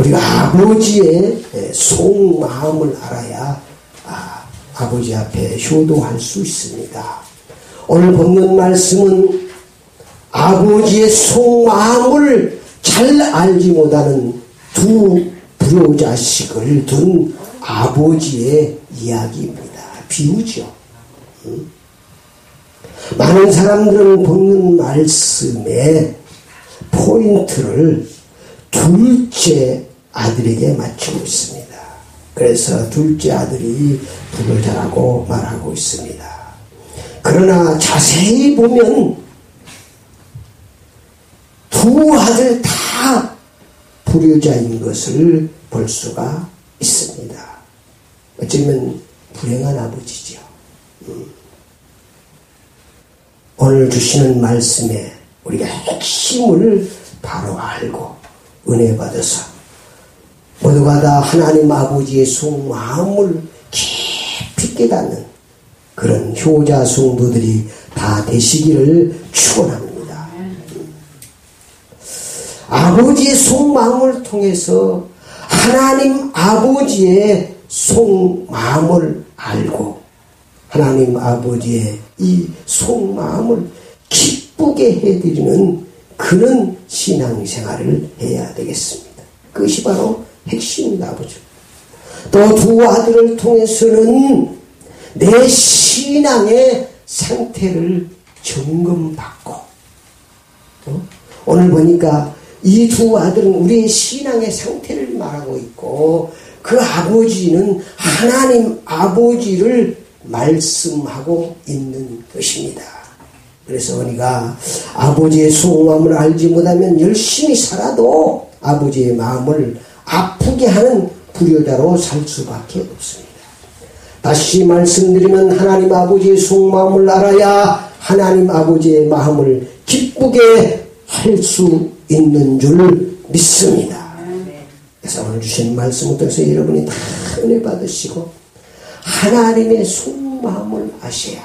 우리가 아버지의 속마음을 알아야 아버지 앞에 효도할 수 있습니다. 오늘 본문 말씀은 아버지의 속마음을 잘 알지 못하는 두 불효자식을 둔 아버지의 이야기입니다. 비유죠. 많은 사람들은 본문 말씀의 포인트를 둘째 아들에게 맞추고 있습니다. 그래서 둘째 아들이 불효자라고 말하고 있습니다. 그러나 자세히 보면 두 아들 다 불효자인 것을 볼 수가 있습니다. 어쩌면 불행한 아버지죠. 오늘 주시는 말씀에 우리가 핵심을 바로 알고 은혜 받아서 모두가 다 하나님 아버지의 속마음을 깊이 깨닫는 그런 효자 성도들이 다 되시기를 축원합니다. 아버지의 속마음을 통해서 하나님 아버지의 속마음을 알고 하나님 아버지의 이 속마음을 기쁘게 해드리는 그런 신앙생활을 해야 되겠습니다. 그것이 바로 핵심입니다. 아버지. 또 두 아들을 통해서는 내 신앙의 상태를 점검받고 오늘 보니까 이 두 아들은 우리의 신앙의 상태를 말하고 있고 그 아버지는 하나님 아버지를 말씀하고 있는 것입니다. 그래서 우리가 아버지의 속마음을 알지 못하면 열심히 살아도 아버지의 마음을 아프게 하는 불효자로 살 수밖에 없습니다. 다시 말씀드리면 하나님 아버지의 속마음을 알아야 하나님 아버지의 마음을 기쁘게 할 수 있는 줄 믿습니다. 그래서 오늘 주신 말씀을 통해서 여러분이 다 은혜 받으시고 하나님의 속마음을 아셔야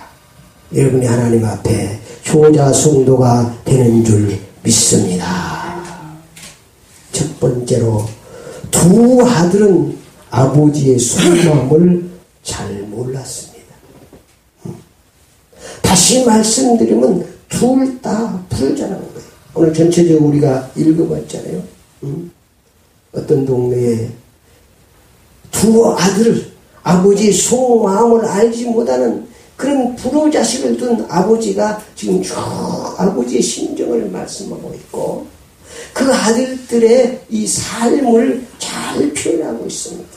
여러분이 하나님 앞에 효자 성도가 되는 줄 믿습니다. 첫 번째로 두 아들은 아버지의 속마음을 잘 몰랐습니다. 다시 말씀드리면 둘 다 불효자라는 거예요. 오늘 전체적으로 우리가 읽어봤잖아요. 어떤 동네에 두 아들을 아버지의 속마음을 알지 못하는 그런 불효자식을 둔 아버지가 지금 쭉 아버지의 심정을 말씀하고 있고 그 아들들의 이 삶을 잘 표현하고 있습니다.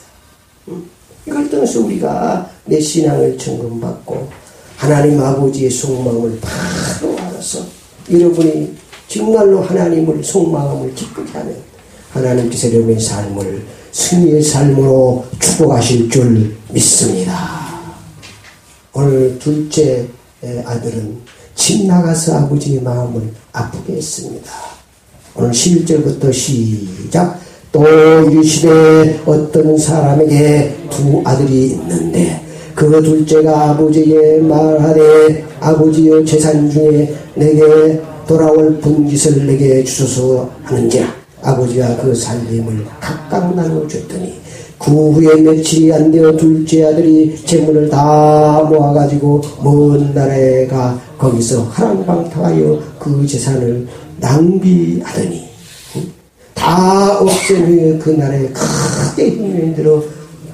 이걸 통해서 우리가 내 신앙을 점검받고 하나님 아버지의 속마음을 바로 알아서 여러분이 정말로 하나님을 속마음을 기쁘게 하는 하나님께서 여러분의 삶을 승리의 삶으로 축복하실 줄 믿습니다. 오늘 둘째 아들은 집 나가서 아버지의 마음을 아프게 했습니다. 오늘 11절부터 시작. 또 이르시되 어떤 사람에게 두 아들이 있는데 그 둘째가 아버지에게 말하되 아버지여 재산 중에 내게 돌아올 분깃을 내게 주소서 하는지라. 아버지가 그 살림을 각각 나눠줬더니 그 후에 며칠이 안 되어 둘째 아들이 재물을 다 모아가지고 먼 나라에 가 거기서 하랑방탕하여 그 재산을 낭비하더니 다 없앤 후에 그 나라에 크게 흉년이 들어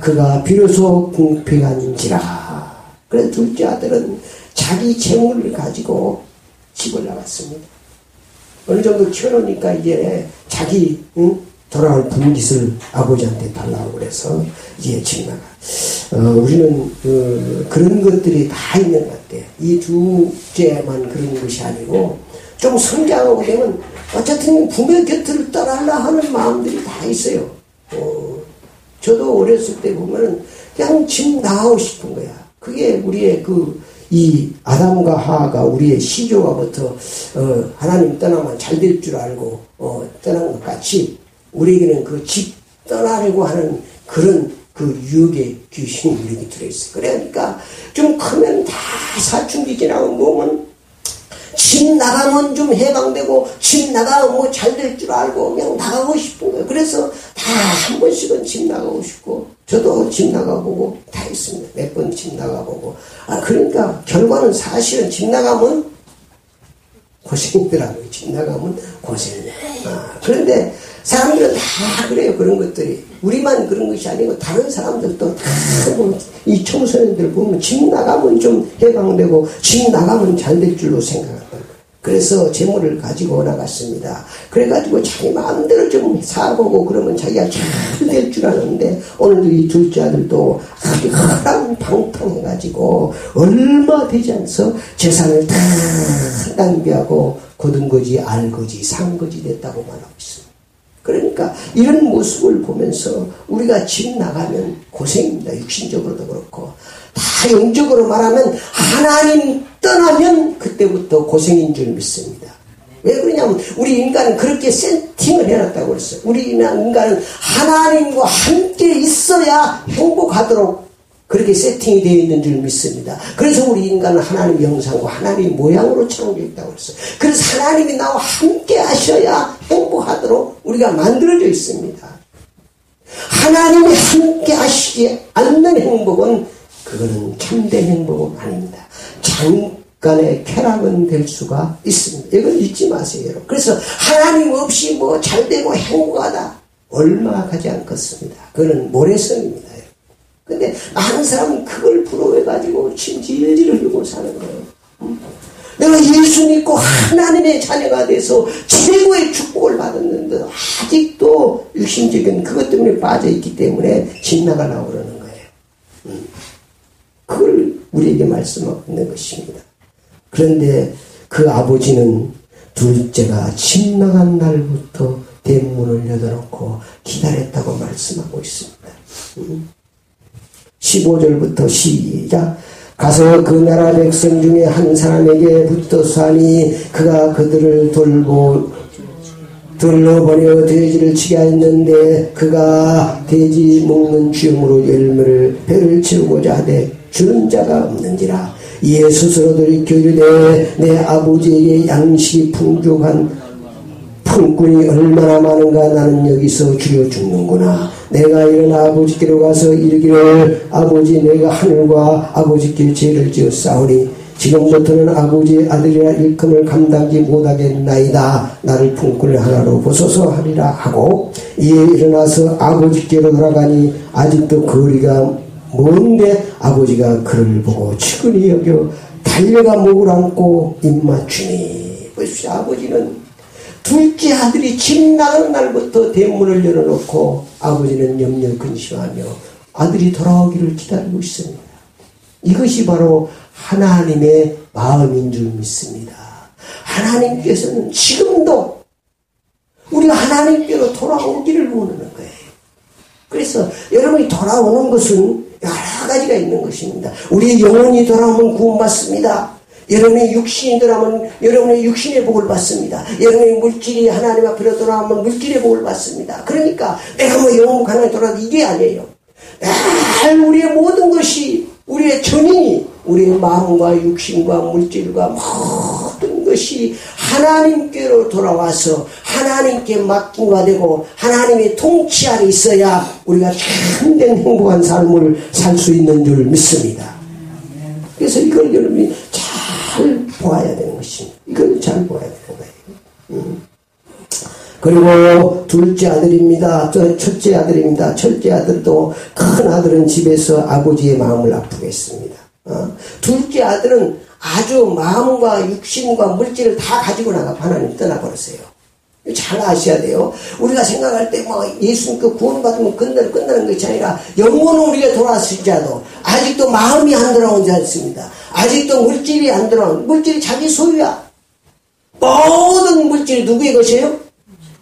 그가 비로소 궁핍한지라. 그래서 둘째 아들은 자기 재물을 가지고 집을 나갔습니다. 어느 정도 키워놓으니까 이제 자기 돌아올 분깃을 아버지한테 달라고 그래서 이제 집 나가. 우리는 그런 것들이 다 있는 것 같아요. 이 둘째만 그런 것이 아니고 좀 성장하고 되면 어쨌든 부모 곁을 떠나려 하는 마음들이 다 있어요. 저도 어렸을 때 보면은 그냥 집 나가고 싶은 거야. 그게 우리의 이 아담과 하하가 우리의 시조가부터 하나님 떠나면 잘 될 줄 알고 떠난 것 같이 우리에게는 그 집 떠나려고 하는 그런 그 유혹의 귀신이 우리에게 들어있어. 그러니까 좀 크면 다 사춘기 지나고 보면 집 나가면 좀 해방되고 집 나가면 뭐 잘 될 줄 알고 그냥 나가고 싶은 거예요. 그래서 다 한 번씩은 집 나가고 싶고 저도 집 나가보고 다 했습니다. 몇 번 집 나가보고 그러니까 결과는 사실은 집 나가면 고생이더라고요. 집 나가면 고생이에요. 그런데 사람들은 다 그래요. 그런 것들이 우리만 그런 것이 아니고 다른 사람들도 다 이 청소년들 보면 집 나가면 좀 해방되고 집 나가면 잘 될 줄로 생각한다. 그래서 재물을 가지고 나갔습니다. 그래가지고 자기 마음대로 좀 사보고 그러면 자기가 잘 될 줄 아는데 오늘도 이 둘째 아들도 아주 방탕해가지고 얼마 되지 않아서 재산을 다 낭비하고 거둔거지 알거지 산거지 됐다고 말하고 있습니다. 그러니까 이런 모습을 보면서 우리가 집 나가면 고생입니다. 육신적으로도 그렇고 다 영적으로 말하면 하나님 떠나면 그때부터 고생인 줄 믿습니다. 왜 그러냐면 우리 인간은 그렇게 세팅을 해놨다고 그랬어요. 우리 인간은 하나님과 함께 있어야 행복하도록 그렇게 세팅이 되어 있는 줄 믿습니다. 그래서 우리 인간은 하나님의 형상과 하나님의 모양으로 창조했다고 그랬어요. 그래서 하나님이 나와 함께 하셔야 행복하도록 우리가 만들어져 있습니다. 하나님이 함께 하시지 않는 행복은 그거는 참된 행복은 아닙니다. 잠깐의 쾌락은 될 수가 있습니다. 이걸 잊지 마세요, 여러분. 그래서 하나님 없이 뭐 잘되고 행복하다 얼마 가지 않겠습니다. 그거는 모래성입니다. 근데 많은 사람은 그걸 부러워해가지고 침 질질 흘리고 사는 거예요. 내가 예수 믿고 하나님의 자녀가 돼서 최고의 축복을 받았는데 아직도 육신적인 그것 때문에 빠져있기 때문에 집 나가려고 그러는 거예요. 그걸 우리에게 말씀하고 있는 것입니다. 그런데 그 아버지는 둘째가 집 나간 날부터 대문을 열어놓고 기다렸다고 말씀하고 있습니다. 15절부터 시작. 가서 그 나라 백성 중에 한 사람에게 붙어서 하니 그가 그들을 둘러버려 돼지를 치게 하였는데 그가 돼지 먹는 주영으로 열매를 배를 채우고자 하되 주는 자가 없는지라. 이에 스스로 돌이켜 이르되 내 아버지에게 양식이 풍족한 품꾼이 얼마나 많은가. 나는 여기서 줄여 죽는구나. 내가 일어나 아버지께로 가서 이르기를 아버지 내가 하늘과 아버지께 죄를 지었사오니 지금부터는 아버지의 아들이라 일금을 감당하지 못하겠나이다. 나를 품꾼을 하나로 보소서 하리라 하고 이에 일어나서 아버지께로 돌아가니 아직도 거리가 먼데 아버지가 그를 보고 측은히 여겨 달려가 목을 안고 입맞추니. 보십시오. 아버지는 둘째 아들이 집 나가는 날부터 대문을 열어놓고 아버지는 염려 근심하며 아들이 돌아오기를 기다리고 있습니다. 이것이 바로 하나님의 마음인 줄 믿습니다. 하나님께서는 지금도 우리가 하나님께로 돌아오기를 원하는 거예요. 그래서 여러분이 돌아오는 것은 여러 가지가 있는 것입니다. 우리의 영혼이 돌아오면 구원받습니다. 여러분의 육신이 돌아오면 여러분의 육신의 복을 받습니다. 여러분의 물질이 하나님 앞으로 돌아오면 물질의 복을 받습니다. 그러니까 내가 뭐 영혼 하나님 돌아도 이게 아니에요. 늘 우리의 모든 것이 우리의 전인이 우리의 마음과 육신과 물질과 모든 것이 하나님께로 돌아와서 하나님께 맡김과 되고 하나님의 통치 아래 있어야 우리가 참된 행복한 삶을 살 수 있는 줄 믿습니다. 그래서 이걸 여러분이 잘 보아야 되는 것입니다. 이걸 잘 보아야 되는 거예요. 그리고 둘째 아들입니다. 첫째 아들입니다. 첫째 아들도 큰 아들은 집에서 아버지의 마음을 아프게 했습니다. 둘째 아들은 아주 마음과 육신과 물질을 다 가지고 나가 하나님 떠나버렸어요. 잘 아셔야 돼요. 우리가 생각할 때 뭐 예수 믿고 구원받으면 끝나는 것이 아니라 영혼은 우리가 돌아왔을지라도 아직도 마음이 안 돌아오지 않습니다. 아직도 물질이 안 돌아오는 물질이 자기 소유야. 모든 물질이 누구의 것이에요?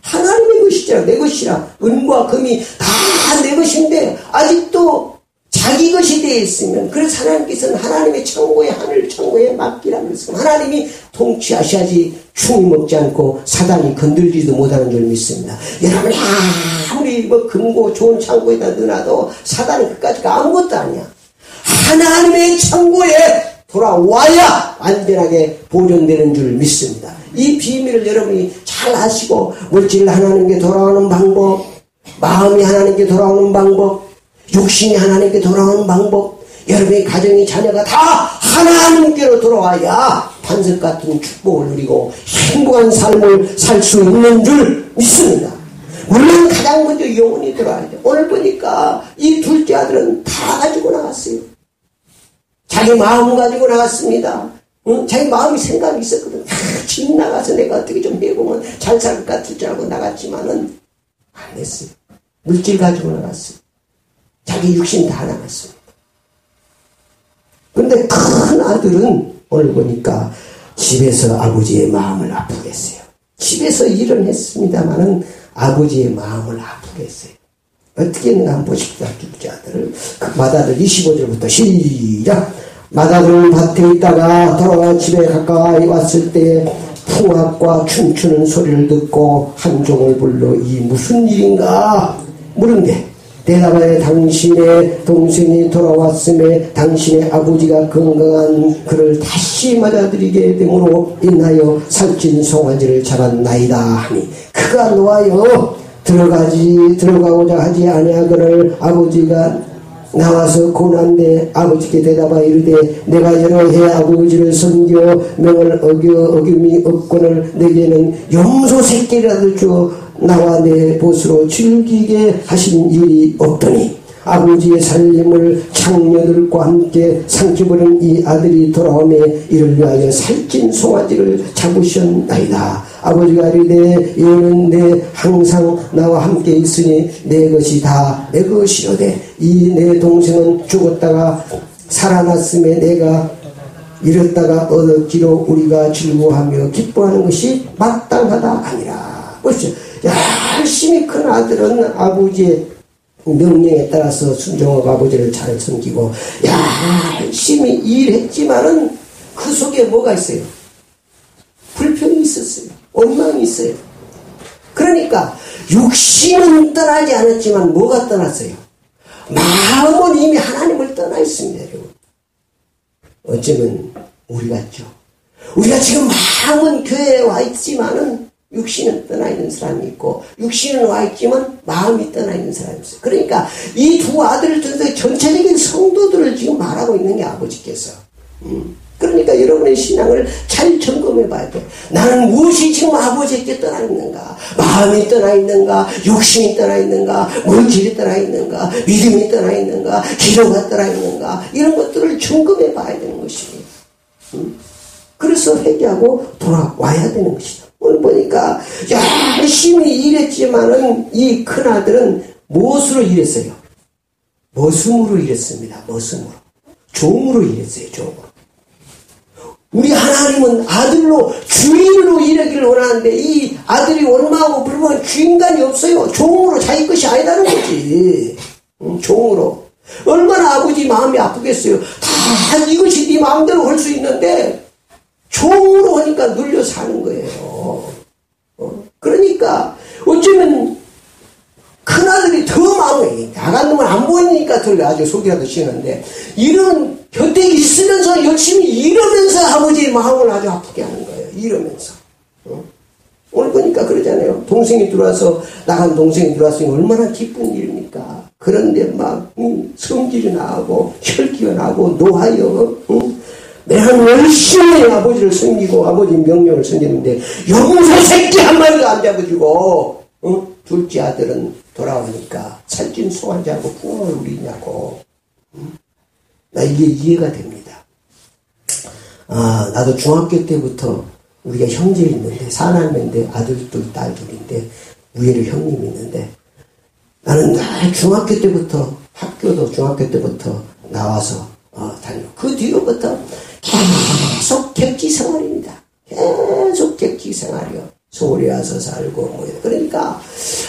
하나님의 것이잖아. 내 것이라. 은과 금이 다 내 것인데 아직도 자기 것이 되어 있으면 그래서 하나님께서는 하나님의 창고에 하늘 창고에 맡기라면서 하나님이 통치하셔야지 충이 먹지 않고 사단이 건들지도 못하는 줄 믿습니다. 여러분 아무리 뭐 금고 좋은 창고에다 넣어놔도 사단이 그까지가 아무것도 아니야. 하나님의 창고에 돌아와야 안전하게 보존되는 줄 믿습니다. 이 비밀을 여러분이 잘 아시고 물질 하나님께 돌아오는 방법, 마음이 하나님께 돌아오는 방법, 육신이 하나님께 돌아오는 방법, 여러분의 가정의 자녀가 다 하나님께로 돌아와야 반석 같은 축복을 누리고 행복한 삶을 살 수 있는 줄 믿습니다. 물론 가장 먼저 영혼이 들어와야 돼. 오늘 보니까 이 둘째 아들은 다 가지고 나갔어요. 자기 마음 가지고 나갔습니다. 자기 마음이 생각이 있었거든. 집 나가서 내가 어떻게 좀 해보면 잘 살 것 같을 줄 알고 나갔지만은 안 했어요. 물질 가지고 나갔어요. 자기 육신 다 나갔습니다. 그런데 큰 아들은 오늘 보니까 집에서 아버지의 마음을 아프게 했어요. 집에서 일은 했습니다마는 아버지의 마음을 아프게 했어요. 어떻게 했는가 한번 보십시다. 둘째 아들을. 맏아들 25절부터 시작. 맏아들은 밭에 있다가 돌아와 집에 가까이 왔을 때 풍악과 춤추는 소리를 듣고 한 종을 불러 이 무슨 일인가 물은데 대답하여 당신의 동생이 돌아왔음에 당신의 아버지가 건강한 그를 다시 맞아들이게 됨으로 인하여 살찐 송아지를 잡았나이다 하니 그가 놓아여 들어가고자 하지 아니하거늘 아버지가 나와서 고난데 아버지께 대답하여 이르되 내가 여러 해 아버지를 섬겨 명을 어김이 없거늘 내게는 염소 새끼라도 줘 나와 내 보스로 즐기게 하신 일이 없더니 아버지의 살림을 창녀들과 함께 삼켜버린 이 아들이 돌아오매 이를 위하여 살찐 송아지를 잡으셨나이다. 아버지가 이르되 이는 내 항상 나와 함께 있으니 내 것이 다 내 것이로되 이 내 동생은 죽었다가 살아났음에 내가 잃었다가 얻었기로 우리가 즐거워하며 기뻐하는 것이 마땅하다 아니라. 보십시오. 열심히 큰 아들은 아버지의 명령에 따라서 순종하고 아버지를 잘 섬기고 열심히 일했지만은 그 속에 뭐가 있어요? 불평이 있었어요. 원망이 있어요. 그러니까 육신은 떠나지 않았지만 뭐가 떠났어요? 마음은 이미 하나님을 떠나 있습니다. 여러분. 어쩌면 우리 같죠. 우리가 지금 마음은 교회에 와 있지만은 육신은 떠나 있는 사람이 있고 육신은 와 있지만 마음이 떠나 있는 사람이 있어요. 그러니까 이 두 아들을 통해서 전체적인 성도들을 지금 말하고 있는 게 아버지께서. 그러니까 여러분의 신앙을 잘 점검해 봐야 돼. 나는 무엇이 지금 아버지께 떠나 있는가? 마음이 떠나 있는가? 육신이 떠나 있는가? 물질이 떠나 있는가? 믿음이 떠나 있는가? 기도가 떠나 있는가? 이런 것들을 점검해 봐야 되는 것이에요. 그래서 회개하고 돌아와야 되는 것이다. 오늘 보니까 열심히 일했지만은 이 큰아들은 무엇으로 일했어요? 머슴으로 일했습니다. 머슴으로. 종으로 일했어요. 종으로. 우리 하나님은 아들로 주인으로 일하기를 원하는데 이 아들이 원망하고 불평하면 주인감이 없어요. 종으로 자기 것이 아니다는 거지. 종으로. 얼마나 아버지 마음이 아프겠어요. 다 이것이 네 마음대로 할 수 있는데 종으로 하니까 눌려 사는 거예요. 그러니까 어쩌면 큰아들이 더 마음이 야간 놈은 안 보이니까 덜 아주 속이라도 쉬는데 이런 곁에 있으면서 열심히 이러면서 아버지의 마음을 아주 아프게 하는 거예요. 이러면서. 오늘 보니까 그러잖아요. 동생이 들어와서 나간 동생이 들어왔으니 얼마나 기쁜 일입니까? 그런데 막 성질이 나고 혈기가 나고 노하여 내가 열심히 아버지를 섬기고 아버지 명령을 섬기는데 염소 새끼 한 마리가 안 잡아주고 둘째 아들은 돌아오니까 살찐 송아지하고 풍악을 우리냐고. 나 이게 이해가 됩니다. 나도 중학교 때부터 우리가 형제 있는데 사남매인데 아들 둘 딸 둘인데 위에로 형님이 있는데 나는 늘 중학교 때부터 학교도 중학교 때부터 나와서 다니고 그 뒤로부터 계속 객지 생활입니다. 계속 객지 생활이요. 서울에 와서 살고 뭐 그러니까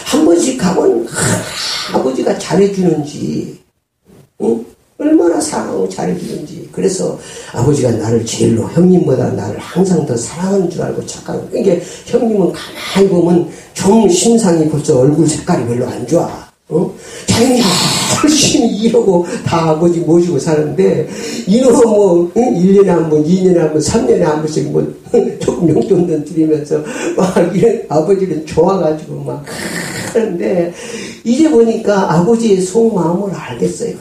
한 번씩 가면 아버지가 잘해주는지 얼마나 사랑하고 잘해주는지. 그래서 아버지가 나를 제일로 형님보다 나를 항상 더 사랑하는 줄 알고 착각하고. 그러니까 형님은 가만히 보면 좀 심상이 벌써 얼굴 색깔이 별로 안 좋아. 자기는 열심히 일하고 다 아버지 모시고 사는데, 이놈 뭐, 1년에 한 번, 2년에 한 번, 3년에 한 번씩 뭐, 조금 용돈도 드리면서, 막 이런 아버지는 좋아가지고 막 하는데, 이제 보니까 아버지의 속마음을 알겠어요.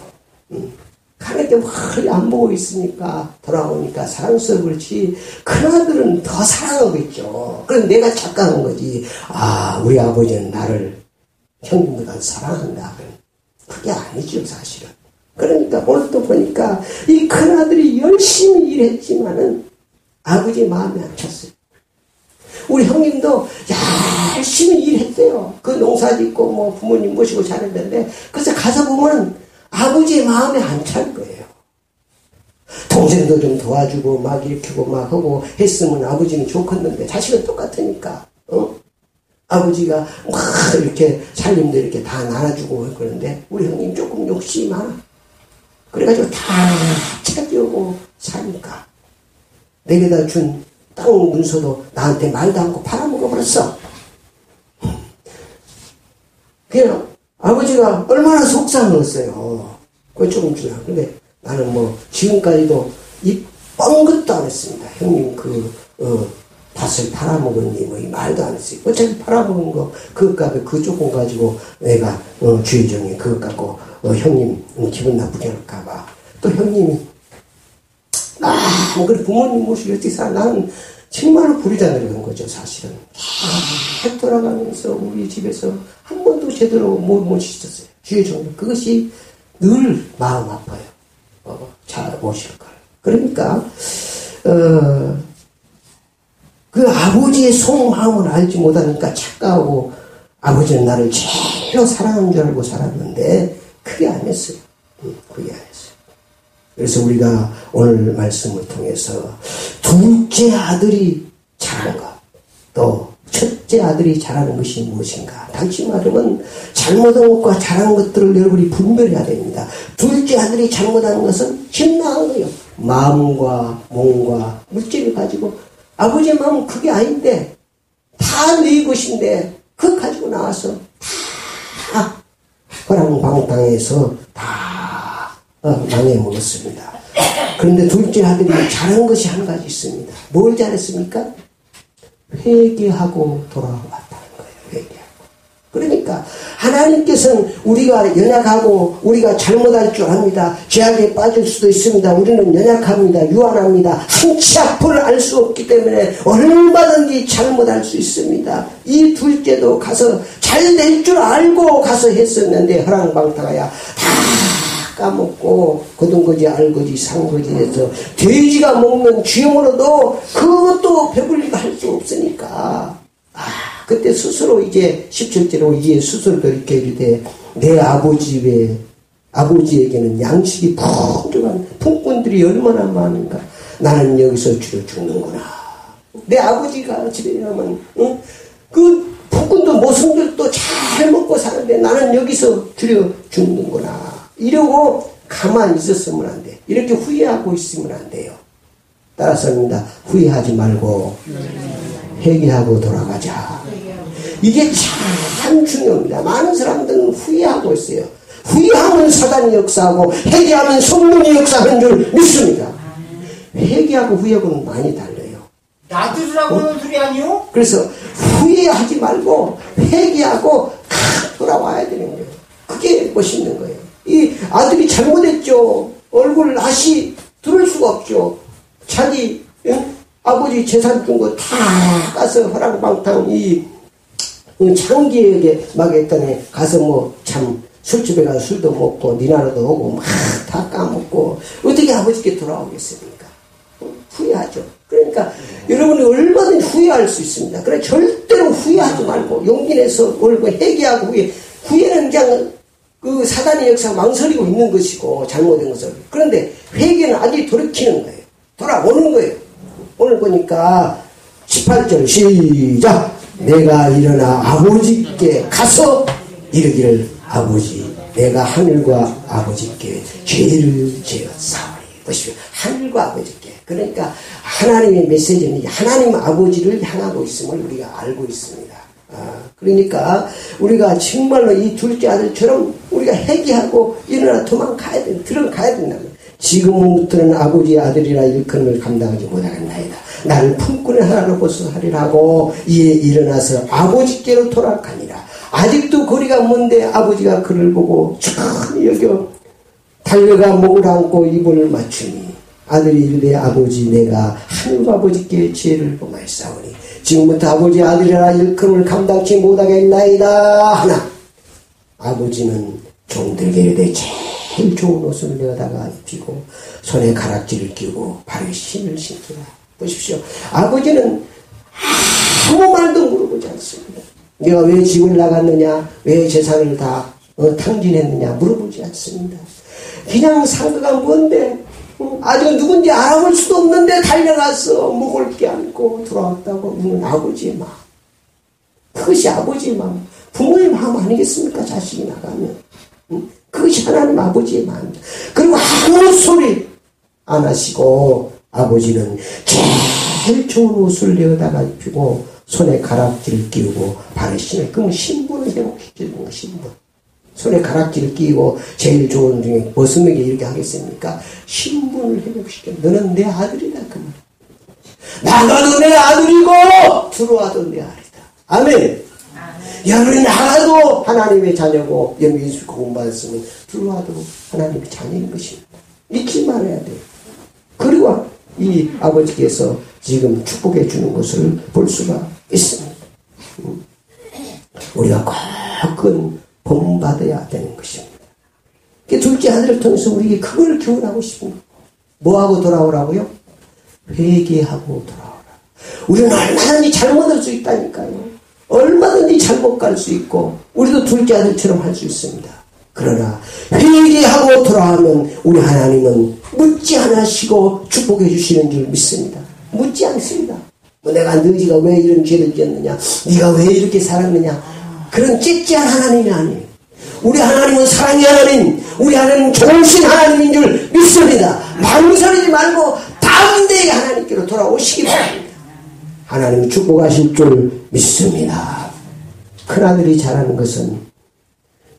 가는데 멀리 안 보고 있으니까, 돌아오니까 사랑스러워 그렇지, 큰아들은 더 사랑하고 있죠. 그럼 내가 착각한 거지. 아, 우리 아버지는 나를 형님보다 사랑한다. 그게 아니죠, 사실은. 그러니까 오늘 또 보니까 이 큰아들이 열심히 일했지만은 아버지 마음에 안 찼어요. 우리 형님도 열심히 일했대요. 그 농사 짓고 뭐 부모님 모시고 잘했는데, 그래서 가서 보면 아버지의 마음에 안 찰 거예요. 동생도 좀 도와주고 막 일으키고 막 하고 했으면 아버지는 좋겠는데, 자식은 똑같으니까, 아버지가 막 이렇게 살림도 이렇게 다 나눠주고 그러는데, 우리 형님 조금 욕심이 많아. 그래가지고 다 차지하고 사니까 내게다 준 땅 문서도 나한테 말도 않고 팔아먹어버렸어. 그냥 아버지가 얼마나 속상했어요. 그거 조금 주나. 근데 나는 뭐 지금까지도 이 뻥긋도 안 했습니다. 형님 밭을 팔아먹었니 뭐 이 말도 안 했어요. 어차피 팔아먹은 거 그것 값에 그 조금 가지고 내가 주의정이 그것 갖고 형님 기분 나쁘게 할까봐. 또 형님이 그래 부모님 모시고 어떻게 살아. 나는 정말로 부리다 내려간 거죠. 사실은 쭉 돌아가면서 우리 집에서 한 번도 제대로 못 모시셨어요. 주의정이. 그것이 늘 마음 아파요. 잘 모실 걸. 그러니까 그 아버지의 속마음을 알지 못하니까 착각하고, 아버지는 나를 제일로 사랑하는 줄 알고 살았는데 그게 아니었어요. 그게 아니었어요. 그래서 우리가 오늘 말씀을 통해서 둘째 아들이 잘한 것, 또 첫째 아들이 잘하는 것이 무엇인가. 다시 말하면 잘못한 것과 잘한 것들을 여러분이 분별해야 됩니다. 둘째 아들이 잘못한 것은 현명한 거예요. 마음과 몸과 물질을 가지고, 아버지의 마음은 그게 아닌데 다 내 것인데 그거 가지고 나와서 다 호랑방탕에서 다 망해먹었습니다. 그런데 둘째 아들이 잘한 것이 한 가지 있습니다. 뭘 잘했습니까? 회개하고 돌아왔다는 거예요. 회개하고. 그러니까 하나님께서는 우리가 연약하고 우리가 잘못할 줄 압니다. 죄악에 빠질 수도 있습니다. 우리는 연약합니다. 유한합니다. 한치 앞을 알 수 없기 때문에 얼마든지 잘못할 수 있습니다. 이 둘째도 가서 잘 될 줄 알고 가서 했었는데 허랑방탕하야 다 까먹고 거둔거지 알거지 산거지 해서 돼지가 먹는 쥐용으로도 그것도 배불리고 할 수 없으니까 그때 스스로 이제 17절로 이제 스스로 이렇게 이르되 내 아버지에게는 양식이 풍족한 품꾼들이 얼마나 많은가. 나는 여기서 주로 죽는구나. 내 아버지가 집에 가면 그 품꾼도 모성들도 잘 먹고 사는데 나는 여기서 주로 죽는구나. 이러고 가만히 있었으면 안 돼. 이렇게 후회하고 있으면 안 돼요. 따라서입니다. 후회하지 말고 회개하고 돌아가자. 이게 참 중요합니다. 많은 사람들은 후회하고 있어요. 후회하면 사단이 역사하고 회개하면 성령이 역사하는 줄 믿습니다. 회개하고 후회하고는 많이 달라요. 놔두라고 하는 소리 아니요? 그래서 후회하지 말고 회개하고 돌아와야 되는 거예요. 그게 멋있는 거예요. 이 아들이 잘못했죠. 얼굴 다시 들을 수가 없죠. 자기 아버지 재산 준 거 다 가서 허랑방탕 장기에게 막 했더니 가서 뭐 참 술집에 가서 술도 먹고 니나로도 오고 막 다 까먹고 어떻게 아버지께 돌아오겠습니까? 후회하죠. 그러니까 여러분이 얼마든지 후회할 수 있습니다. 그래 절대로 후회하지 말고 용기 내서 얼굴 회개하고 후회는 그냥 그 사단의 역사 망설이고 있는 것이고 잘못된 것을. 그런데 회개는 아직 돌이키는 거예요. 돌아오는 거예요. 오늘 보니까 18절 시작. 내가 일어나 아버지께 가서 이르기를 아버지 내가 하늘과 아버지께 죄를 지었사오니. 보십시오. 하늘과 아버지께. 그러니까 하나님의 메시지는 하나님 아버지를 향하고 있음을 우리가 알고 있습니다. 그러니까 우리가 정말로 이 둘째 아들처럼 우리가 회개하고 일어나 도망가야 돼. 들어가야 된다면 지금부터는 아버지의 아들이라 일컬음을 감당하지 못하겠나이다. 나를 품꾼의 하나로 보소하리라 하고 이에 일어나서 아버지께로 돌아가니라. 아직도 거리가 먼데 아버지가 그를 보고 참 여겨 달려가 목을 안고 입을 맞추니 아들이 이르되 아버지 내가 하늘 아버지께 죄를 범하였사오니 지금부터 아버지의 아들이라 일컬음을 감당치 못하겠나이다 하나 아버지는 종들에게 이르되 제일 좋은 옷을 내어다가 입히고 손에 가락지를 끼고 발에 신을 신기라. 보십시오. 아버지는 아무 말도 물어보지 않습니다. 네가 왜 집을 나갔느냐, 왜 재산을 다 탕진했느냐 물어보지 않습니다. 그냥 상가가 뭔데 아직 누군지 알아볼 수도 없는데 달려가서 목을 껴안고 돌아왔다고 하는 아버지의 마음. 그것이 아버지의 마음. 부모의 마음 아니겠습니까? 자식이 나가면. 그것이 하나님 아버지의 마음입니다. 그리고 아무 소리 안 하시고 아버지는 제일 좋은 옷을 내어다가 입히고 손에 가락지를 끼우고 발에 신을. 그러면 신분을 회복시키는 거예요. 신분. 손에 가락지를 끼고 제일 좋은 중에 벗음에게 이렇게 하겠습니까? 신분을 회복시켜. 너는 내 아들이다. 그 말. 나가도 내 아들이고 들어와도 내 아들이다. 아멘. 여러분이 나가도 하나님의 자녀고 예수 공부받았으면 들어와도 하나님의 자녀인 것입니다. 이렇게 말해야 돼요. 그리고 이 아버지께서 지금 축복해 주는 것을 볼 수가 있습니다. 우리가 꼭 본받아야 되는 것입니다. 둘째 아들을 통해서 우리에게 그걸 교훈하고 싶습니다. 뭐하고 돌아오라고요? 회개하고 돌아오라. 우리는 얼마든지 잘못할 수 있다니까요. 얼마든지 잘못 갈 수 있고 우리도 둘째 아들처럼 할 수 있습니다. 그러나 회개하고 돌아오면 우리 하나님은 묻지 않으시고 축복해 주시는 줄 믿습니다. 묻지 않습니다. 내가 너희가 왜 이런 죄를 지었느냐, 네가 왜 이렇게 살았느냐, 그런 찝찝한 하나님이 아니에요. 우리 하나님은 사랑의 하나님, 우리 하나님은 좋으신 하나님인 줄 믿습니다. 망설이지 말고 담대히 하나님께로 돌아오시기 바랍니다. 하나님 축복하실 줄 믿습니다. 큰아들이 잘하는 것은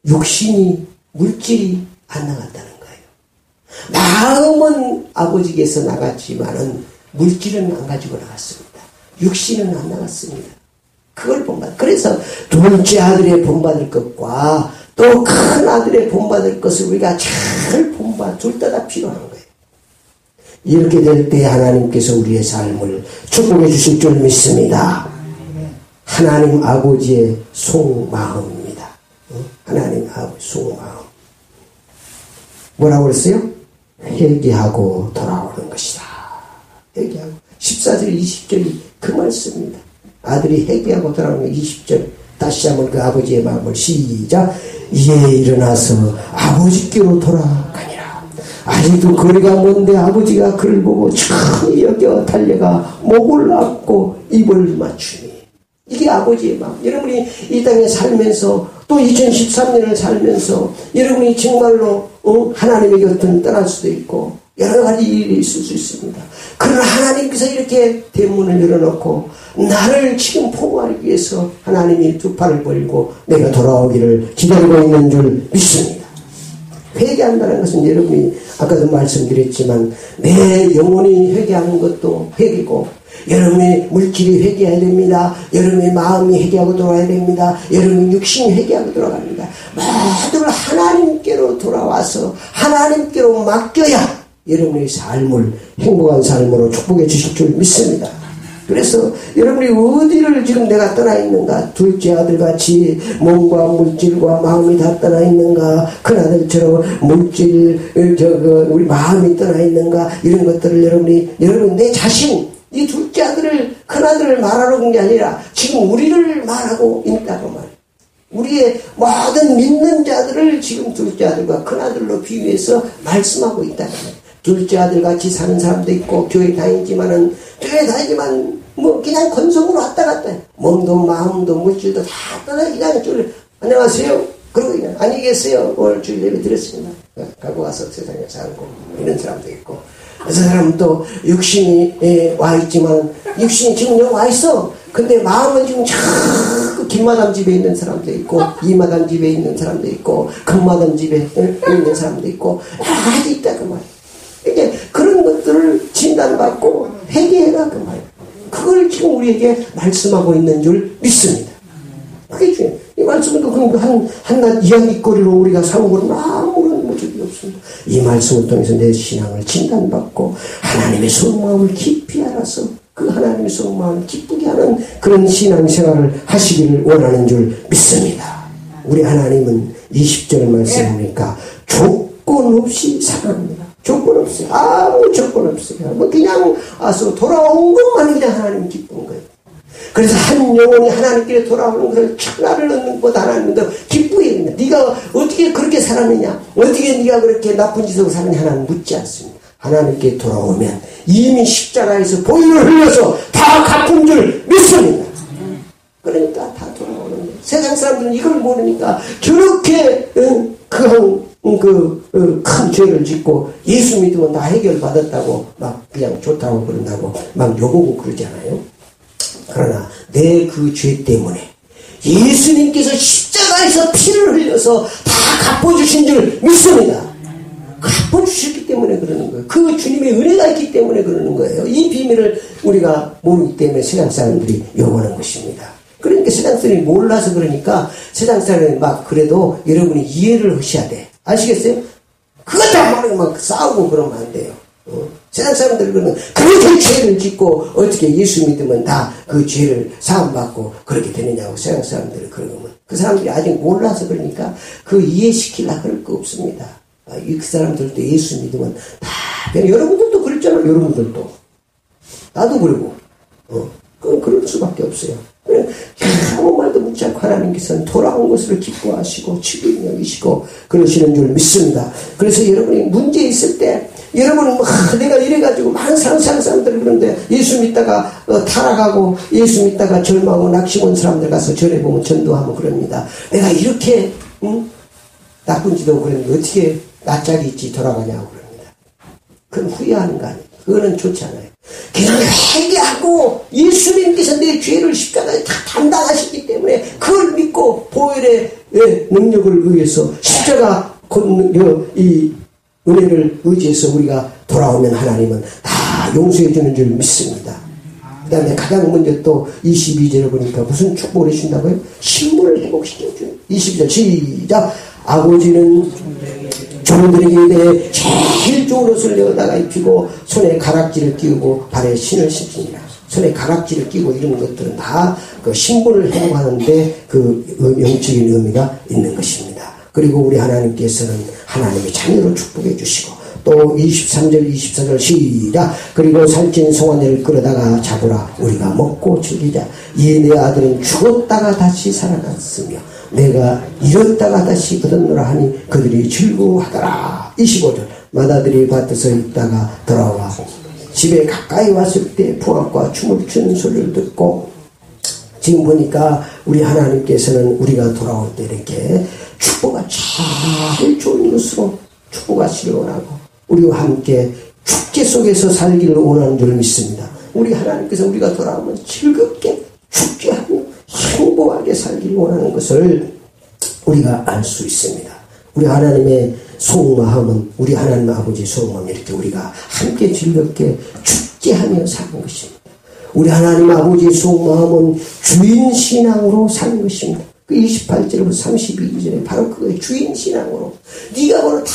육신이, 물질이 안 나갔다는 거예요. 마음은 아버지께서 나갔지만은 물질은 안 가지고 나갔습니다. 육신은 안 나갔습니다. 그걸 본받아. 그래서 둘째 아들의 본받을 것과 또 큰 아들의 본받을 것을 우리가 잘 본받아. 둘 다 필요한 거예요. 이렇게 될 때 하나님께서 우리의 삶을 축복해 주실 줄 믿습니다. 하나님 아버지의 속마음입니다. 하나님 아버지 속마음. 뭐라고 그랬어요? 회개하고 돌아오는 것이다. 회개하고. 14절 20절이 그 말씀입니다. 아들이 회개하고 돌아오는 20절. 다시 한번 그 아버지의 마음을 시작. 이에 일어나서 아버지께로 돌아가니라. 아직도 거리가 먼데 아버지가 그를 보고 참 여겨 달려가 목을 안고 입을 맞추니. 이게 아버지의 마음. 여러분이 이 땅에 살면서 또 2013년을 살면서 여러분이 정말로 하나님의 곁을 떠날 수도 있고 여러 가지 일이 있을 수 있습니다. 그러나 하나님께서 이렇게 대문을 열어놓고 나를 지금 포옹하기 위해서 하나님이 두 팔을 벌리고 내가 돌아오기를 기다리고 있는 줄 믿습니다. 회개한다는 것은 여러분이 아까도 말씀드렸지만 내 영혼이 회개하는 것도 회개고 여러분의 물질이 회개해야 됩니다. 여러분의 마음이 회개하고 돌아야 됩니다. 여러분의 육신이 회개하고 돌아갑니다. 모두 하나님께로 돌아와서 하나님께로 맡겨야 여러분의 삶을 행복한 삶으로 축복해 주실 줄 믿습니다. 그래서 여러분이 어디를 지금 내가 떠나 있는가? 둘째 아들같이 몸과 물질과 마음이 다 떠나 있는가? 큰 아들처럼 물질, 우리 마음이 떠나 있는가? 이런 것들을 여러분 내 자신, 이 둘째 아들을, 큰 아들을 말하러 온 게 아니라 지금 우리를 말하고 있다고 말이에요. 우리의 모든 믿는 자들을 지금 둘째 아들과 큰 아들로 비유해서 말씀하고 있다는 거예요. 둘째 아들 같이 사는 사람도 있고 교회 다니지만 뭐 그냥 건성으로 왔다 갔다 해. 몸도 마음도 물질도 다 떠나 그냥 안녕하세요. 그러고 그냥 안녕히 계세요. 오늘 주일 예배 드렸습니다. 갖고 와서 세상에 살고 이런 사람도 있고 그 사람은 또 육신이 와 있지만 육신이 지금 여기 와 있어. 근데 마음은 지금 자꾸 김마담 집에 있는 사람도 있고 이마담 집에 있는 사람도 있고 금마담 집에 있는 사람도 있고 아주 있다 그 말. 이게 그런 것들을 진단받고 회개해라 그 말. 그걸 지금 우리에게 말씀하고 있는 줄 믿습니다. 그게 중요해요. 이 말씀은 한낱 이야기거리로 우리가 삼고는 아무런 모습이 없습니다. 이 말씀을 통해서 내 신앙을 진단받고 하나님의 속마음을 깊이 알아서 그 하나님의 속마음을 기쁘게 하는 그런 신앙생활을 하시기를 원하는 줄 믿습니다. 우리 하나님은 20절 말씀이니까 조건 없이 사랑합니다. 조건 없어요. 아무 조건 없어요. 뭐 그냥 와서 돌아온 것만 그냥 하나님 기쁜 거예요. 그래서 한 영혼이 하나님께 돌아오는 것을 천하를 얻는 것보다 하나님은 더 기쁘게 합니다. 네가 어떻게 그렇게 살았느냐, 어떻게 네가 그렇게 나쁜 짓을 살았느냐 하나님 묻지 않습니다. 하나님께 돌아오면 이미 십자가에서 보혈을 흘려서 다 갚은 줄 믿습니다. 그러니까 다 돌아오는 거예요. 세상 사람들은 이걸 모르니까 저렇게 큰 죄를 짓고 예수 믿으면 다 해결받았다고 막 그냥 좋다고 그런다고 막 욕하고 그러잖아요. 그러나 내 그 죄 때문에 예수님께서 십자가에서 피를 흘려서 다 갚아주신 줄 믿습니다. 갚아주셨기 때문에 그러는 거예요. 그 주님의 은혜가 있기 때문에 그러는 거예요. 이 비밀을 우리가 모르기 때문에 세상 사람들이 욕하는 것입니다. 그러니까 세상 사람이 몰라서 그러니까 세상 사람이 막 그래도 여러분이 이해를 하셔야 돼. 아시겠어요? 그것 때문에 막 싸우고 그러면 안 돼요. 세상 사람들은 그러면 그렇게 죄를 짓고 어떻게 예수 믿으면 다 그 죄를 사함받고 그렇게 되느냐고 세상 사람들은 그러면 그 사람들이 아직 몰라서 그러니까 그 이해시키려고 그럴 거 없습니다. 그 사람들도 예수 믿으면 다 여러분들도 그랬잖아요. 여러분들도 나도 그러고 그럴 수밖에 없어요. 아무 말도 묻지 않고 하나님께서는 돌아온 것을 기뻐하시고 치료를 여기시고 그러시는 줄 믿습니다. 그래서 여러분이 문제 있을 때 여러분은 내가 이래가지고 많은 사람들이 그런데 예수 믿다가 타락하고 예수 믿다가 절망하고 낙심한 사람들 가서 절에 보면 전도하면 그럽니다. 내가 이렇게 나쁜 짓도 그랬는데 어떻게 낯짝이 있지 돌아가냐고 그럽니다. 그건 후회하는 거 아니에요. 그거는 좋지 않아요. 그냥 회개하고 예수님께서 내 죄를 십자가에 다 담당하셨기 때문에 그걸 믿고 보혈의 능력을 의해서 십자가 이 은혜를 의지해서 우리가 돌아오면 하나님은 다 용서해 주는 줄 믿습니다. 그 다음에 가장 먼저 또 22절에 보니까 무슨 축복을 해준다고요? 신분을 회복시켜줘요. 22절 시작. 아버지는 종들에게 대해 제일 좋은 옷을 내어다가 입히고 손에 가락지를 끼우고 발에 신을 신습니다. 손에 가락지를 끼고 이런 것들은 다 그 신분을 회복하는데 그 영적인 의미가 있는 것입니다. 그리고 우리 하나님께서는 하나님의 자녀로 축복해 주시고 또 23절 24절 시작. 그리고 살찐 송아지를 끌어다가 잡으라. 우리가 먹고 즐기자. 이에 내 아들은 죽었다가 다시 살아났으며 내가 잃었다가 다시 거뒀노라 하니 그들이 즐거워하더라. 25절 맏아들이 밭에서 있다가 돌아와 집에 가까이 왔을 때 풍악과 춤을 추는 소리를 듣고 지금 보니까 우리 하나님께서는 우리가 돌아올 때 이렇게 축복가 제일 좋은 것으로 축복하시길 원하고 우리와 함께 축제 속에서 살기를 원하는 줄 믿습니다. 우리 하나님께서 우리가 돌아오면 즐겁게 축제하며 행복하게 살기를 원하는 것을 우리가 알 수 있습니다. 우리 하나님의 속마음은 우리 하나님 아버지의 속마음은 이렇게 우리가 함께 즐겁게 축제하며 사는 것입니다. 우리 하나님 아버지의 속마음은 주인신앙으로 사는 것입니다. 그 28절부터 32절에 바로 그거의 주인신앙으로 네가 바로 다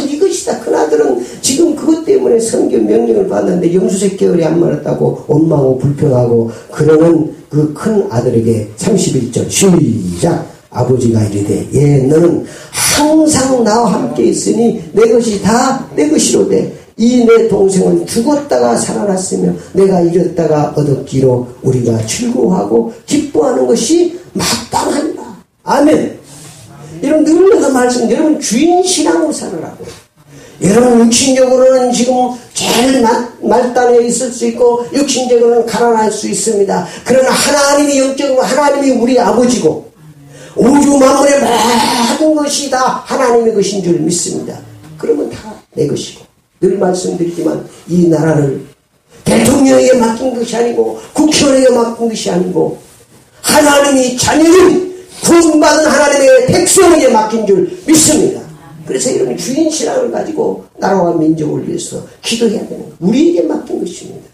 이것이다. 큰아들은 지금 그것 때문에 성경 명령을 받았는데 영수색 계열이 안 말았다고 원망하고 불평하고 그러는 그 큰 아들에게 31절 시작. 아버지가 이르되 예 너는 항상 나와 함께 있으니 내 것이 다 내 것이로되 이 내 동생은 죽었다가 살아났으며 내가 잃었다가 얻었기로 우리가 즐거워하고 기뻐하는 것이 마땅한다. 아멘. 여러분 늘 내가 말씀 여러분 주인신앙으로 살으라고. 여러분 육신적으로는 지금 제일 말단에 있을 수 있고 육신적으로는 가난할 수 있습니다. 그러나 하나님이 영적으로 하나님이 우리 아버지고 우주 만물의 모든 것이 다 하나님의 것인 줄 믿습니다. 그러면 다 내 것이고 늘 말씀드리지만 이 나라를 대통령에게 맡긴 것이 아니고 국회의원에게 맡긴 것이 아니고 하나님이 자녀인 구원받은 하나님의 백성에게 맡긴 줄 믿습니다. 그래서 여러분 주인 신앙을 가지고 나라와 민족을 위해서 기도해야 되는 거예요. 우리에게 맡긴 것입니다.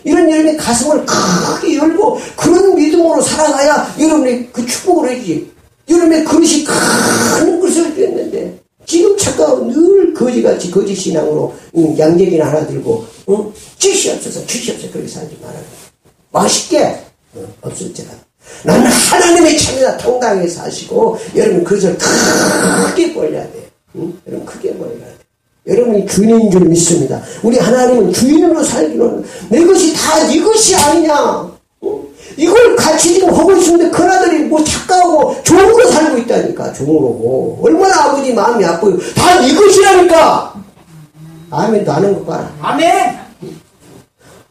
이런 여러분의 가슴을 크게 열고 그런 믿음으로 살아가야 여러분의 그 축복을 해주지. 여러분의 그릇이 큰 것을 주었는데 지금 착각하고 늘 거지같이 거짓 신앙으로 양재기나 하나 들고 주시옵소서 그렇게 살지 말아요. 맛있게 없을지라. 나는 하나님의 참이다 당당하게 사시고 여러분 그것을 크게 벌려야 돼요. 여러분 크게 벌려야 돼요. 여러분이 주인인 줄 믿습니다. 우리 하나님은 주인으로 살기로는 내 것이 다 네 것이 아니냐. 이걸 같이 지금 하고 있는데 그나들이 뭐 착각하고 종으로 살고 있다니까. 종으로. 얼마나 아버지 마음이 아파요. 다 네 것이라니까. 아멘도 안 한 거 봐라. 아멘.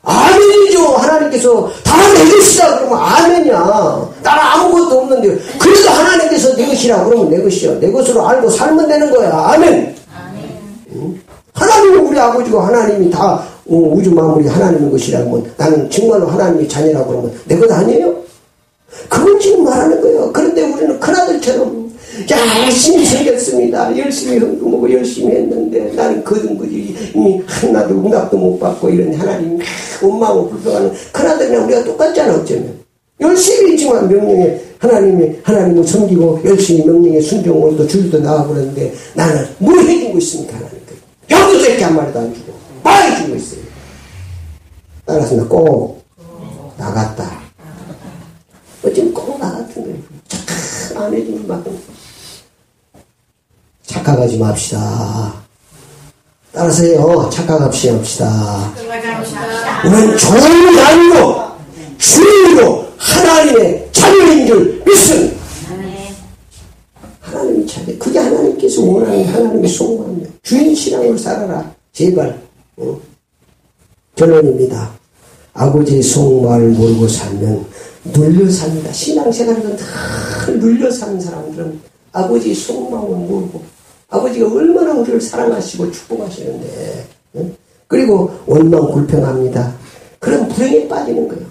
아멘이죠. 하나님께서 다 내 것이다 그러면 아멘이야. 나는 아무것도 없는데 그래도 하나님께서 내 것이라 그러면 내 것이야. 내 것으로 알고 살면 되는 거야. 아멘. 하나님은 우리 아버지고 하나님이 다 우주 만물이 하나님의 것이라면 나는 정말로 하나님의 자녀라고 그러면 내 것 아니에요? 그건 지금 말하는 거예요. 그런데 우리는 큰아들처럼 열심히 생겼습니다. 열심히 헌금하고 열심히 했는데 나는 거듭거지 이미 하나도 응답도 못 받고 이런 하나님 원망하고 불평하는 큰아들이랑 우리가 똑같잖아. 어쩌면 열심히 했지만 명령에 하나님을 섬기고 열심히 명령에 순종으로 또 주일도 나가버렸는데 나는 뭘 해주고 있습니까? 하나님께 병도 새끼 한 마리도 안 주고 많이 주고 있어요. 따라서 나 꼭 나갔다. 어쩌면 꼭 나갔던 거예요. 착각 안 해주는 만큼 착각하지 맙시다. 따라서요 착각없이 합시다. 우리는 종이 아니고 주인으로 하나님의 자녀인 줄 믿습니다. 하나님의 자녀. 그게 하나님께서 원하는 하나님의 소원이에요. 주인 신앙으로 살아라. 제발. 결론입니다. 아버지의 속마음을 모르고 살면 눌려 삽니다. 신앙생활은 늘 눌려 사는 사람들은 아버지의 속마음을 모르고 아버지가 얼마나 우리를 사랑하시고 축복하시는데 그리고 원망 불평합니다. 그런 불행에 빠지는 거예요.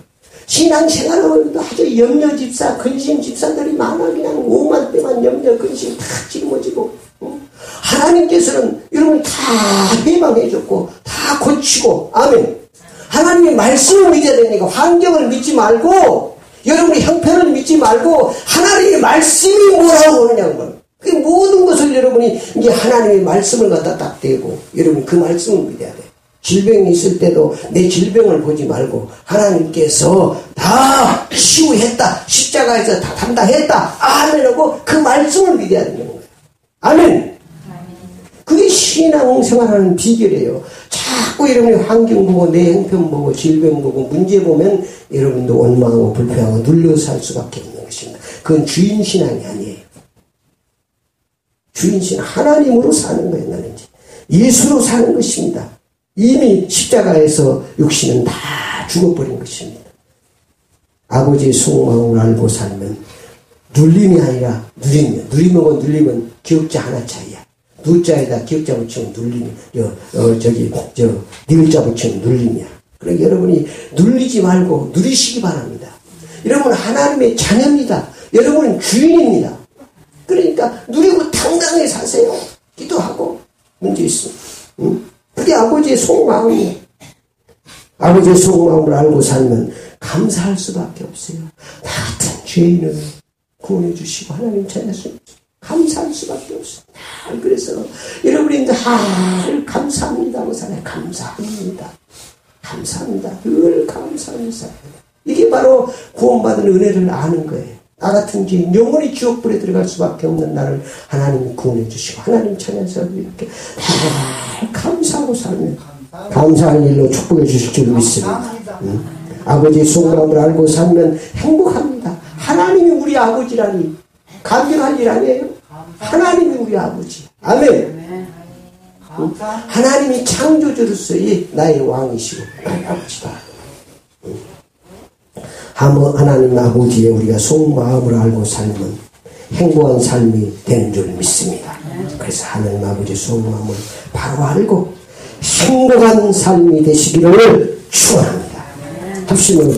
신앙생활을 아주 염려 집사, 근심 집사들이 많아. 그냥 오만 때만 염려, 근심 다 짊어지고 하나님께서는 여러분이 다 해방해줬고 다 고치고 아멘. 하나님의 말씀을 믿어야 되니까 환경을 믿지 말고 여러분의 형편을 믿지 말고 하나님의 말씀이 뭐라고 하느냐고. 그 모든 것을 여러분이 이제 하나님의 말씀을 갖다 딱 대고 여러분이 그 말씀을 믿어야 돼. 질병이 있을 때도 내 질병을 보지 말고 하나님께서 다 치유했다. 십자가에서 다 담당했다. 아멘하고 그 말씀을 믿어야 되는 거예요. 아멘. 그게 신앙생활하는 비결이에요. 자꾸 여러분이 환경 보고 내 형편 보고 질병 보고 문제 보면 여러분도 원망하고 불평하고 눌려 살 수밖에 없는 것입니다. 그건 주인신앙이 아니에요. 주인신앙 하나님으로 사는 거예요. 나는 이제 예수로 사는 것입니다. 이미 십자가에서 육신은 다 죽어버린 것입니다. 아버지의 속마음을 알고 살면 눌림이 아니라 누림이야. 누림하고 눌림은 기억자 하나 차이야. 누자에다 기억자 붙이면 눌림이, 니을자 붙이면 눌림이야. 그러니까 여러분이 눌리지 말고 누리시기 바랍니다. 여러분은 하나님의 자녀입니다. 여러분은 주인입니다. 그러니까 누리고 당당하게 사세요. 기도하고 문제 있습니다. 그게 아버지의 속마음이에요. 아버지의 속마음을 알고 살면 감사할 수밖에 없어요. 나 같은 죄인을 구원해 주시고 하나님 찾아서 감사할 수밖에 없어요. 그래서 여러분이 늘 감사합니다 하고 살아요. 감사합니다. 감사합니다. 늘 감사합니다. 이게 바로 구원받은 은혜를 아는 거예요. 나 같은 죄인 영원히 지옥불에 들어갈 수밖에 없는 나를 하나님이 구원해 주시고 하나님 찾아서 이렇게 늘 감사하고 살면 감사할 일로 축복해 주실 줄 믿습니다. 아버지의 속마음을 알고 살면 행복합니다. 하나님이 우리 아버지라니 감격할 일 아니에요? 하나님이 우리 아버지. 아멘. 하나님이 창조주로서의 나의 왕이시고 나의 아버지다. 하나님 아버지의 우리가 속마음을 알고 살면 행복한 삶이 되는 줄 믿습니다. 그래서 하나님 아버지의 속마음을 바로 알고 행복한 삶이 되시기를 축원합니다. 합심으로